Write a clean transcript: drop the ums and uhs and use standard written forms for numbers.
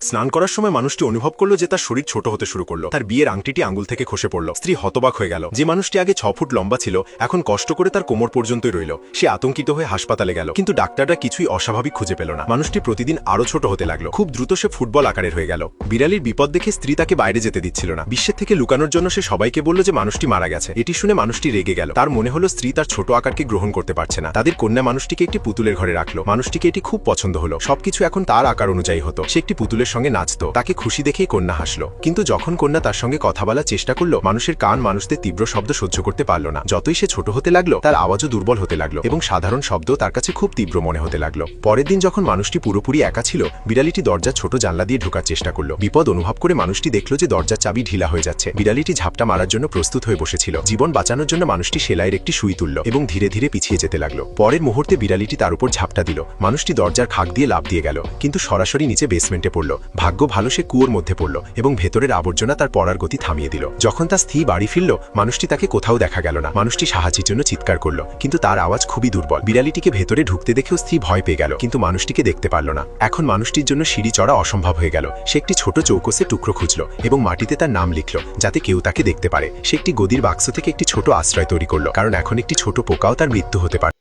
স্নান করার সময় মানুষটি অনুভব করলো যে তার শরীর ছোট হতে শুরু করলো। তার বিয়ের আংটিটি আঙুল থেকে খসে পড়ল। স্ত্রী হতবাক হয়ে গেল। যে মানুষটি আগে 6 ফুট লম্বা ছিল এখন কষ্ট করে তার কোমর পর্যন্তই রইল। সে আতঙ্কিত হয়ে হাসপাতালে গেল, কিন্তু ডাক্তাররা কিছুই অস্বাভাবিক খুঁজে পেল না। মানুষটি প্রতিদিন আরো ছোট হতে লাগলো। খুব দ্রুত সে ফুটবল আকারের হয়ে গেল। বিড়ালির বিপদ দেখে স্ত্রী তাকে বাইরে যেতে দিচ্ছিল না। বিশ্বের থেকে লুকানোর জন্য সে সবাইকে বলল যে মানুষটি মারা গেছে। এটি শুনে মানুষটি রেগে গেল। তার মনে হলো স্ত্রী তার ছোট আকারকে গ্রহণ করতে পারছে না। তাদের কন্যা মানুষটিকে একটি পুতুলের ঘরে রাখলো। মানুষটিকে এটি খুব পছন্দ হলো। সবকিছু এখন তার আকার অনুযায়ী হতো। সে একটি পুতুলের সঙ্গে নাচতো। তাকে খুশি দেখেই কন্যা হাসলো। কিন্তু যখন কন্যা তার সঙ্গে কথা বলার চেষ্টা করলো, মানুষের কান মানুষদের তীব্র শব্দ সহ্য করতে পারল না। যতই সে ছোট হতে লাগলো, তার আওয়াজও দুর্বল হতে লাগলো এবং সাধারণ শব্দ তার কাছে খুব তীব্র মনে হতে লাগলো। পরের দিন যখন মানুষটি পুরোপুরি একা ছিল, বিড়ালিটি দরজার ছোট জানলা দিয়ে ঢোকার চেষ্টা করলো। বিপদ অনুভব করে মানুষটি দেখলো যে দরজার চাবি ঢিলা হয়ে যাচ্ছে। বিড়ালিটি ঝাপটা মারার জন্য প্রস্তুত হয়ে বসেছিল। জীবন বাঁচানোর জন্য মানুষটি সেলাইয়ের একটি সুই তুলল এবং ধীরে ধীরে পিছিয়ে যেতে লাগলো। পরের মুহূর্তে বিড়ালিটি তার উপর ঝাপটা দিল। মানুষটি দরজার খাক দিয়ে লাফ দিয়ে গেল, কিন্তু সরাসরি নিচে বেসমেন্টে পড়ল। ভাগ্য ভালো সে কুয়োর মধ্যে পড়ল এবং ভেতরের আবর্জনা তার পড়ার গতি থামিয়ে দিল। যখন তার স্ত্রী বাড়ি ফিরল, মানুষটি তাকে কোথাও দেখা গেল না। মানুষটি সাহায্যের জন্য চিৎকার করল, কিন্তু তার আওয়াজ খুবই দুর্বল। বিড়ালিটিকে ভেতরে ঢুকতে দেখেও স্ত্রী ভয় পেয়ে গেল, কিন্তু মানুষটিকে দেখতে পারল না। এখন মানুষটির জন্য সিঁড়ি চড়া অসম্ভব হয়ে গেল। সে একটি ছোট চৌকসে টুকরো খুঁজল এবং মাটিতে তার নাম লিখল, যাতে কেউ তাকে দেখতে পারে। সে একটি গদির বাক্স থেকে একটি ছোট আশ্রয় তৈরি করল, কারণ এখন একটি ছোট পোকাও তার মৃত্যু হতে পারে।